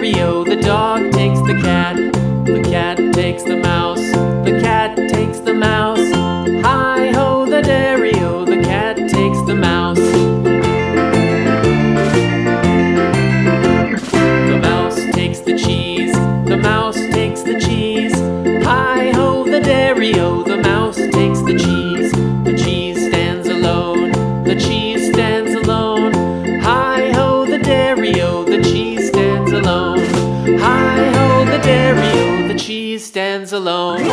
dairy-o, the dog takes the cat. The cat takes the mouse. The cat takes the mouse. Hi-ho, the dairy-o, the cat takes the mouse. The mouse takes the cheese. The mouse takes the cheese. Hi-ho, the dairy-o, the mouse takes the cheese. The cheese stands alone. The cheese stands alone. Hi-ho, the dairy-o, the cheese stands alone. Hi-ho, the dairy-o, the cheese stands alone.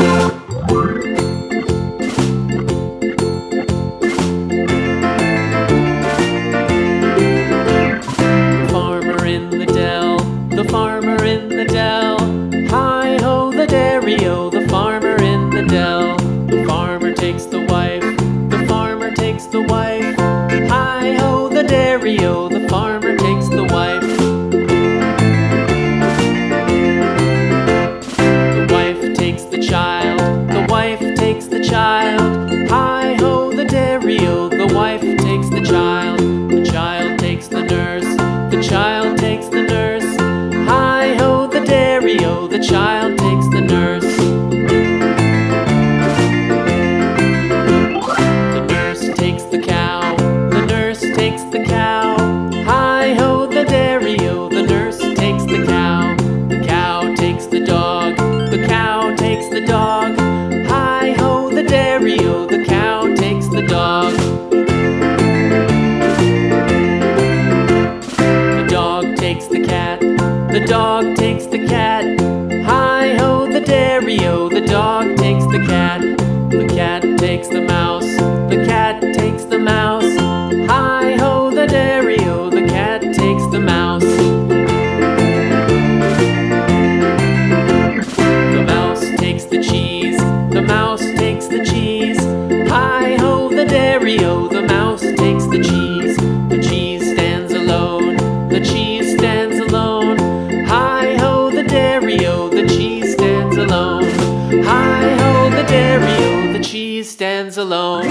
The farmer in the dell. The farmer in the dell. Hi-ho, the dairy-o, the farmer in the dell. The farmer takes the wife. The farmer takes the wife. Hi-ho, the dairy-o, the farmer takes the wife. The wife takes the child. The wife takes the child. Hi-ho, the dairy-o, the wife takes the child. The child takes the nurse. The child takes the nurse. Hi-ho, the dairy-o, the child takes the nurse. The nurse takes the cow. The nurse takes the cow. Hi-ho, the dairy-o, the nurse takes the cow. The cow takes the dog. The cow takes the dog. Hi-ho, the dairy-o, the cow takes the dog. The dog takes the cat. The dog takes the cat. Hi-ho, the dairy-o, the dog takes the cat. The cat takes the mouse. The cat takes the mouse. Hi-ho, the dairy-o, the cat takes the mouse. The mouse takes the cheese. The mouse takes the cheese. Hi-ho, the dairy-o, the mouse takes the cheese. The cheese stands alone. The cheese stands alone. Hi-ho, the dairy-o, the cheese stands alone. Hi-ho, the dairy-o, the cheese stands alone.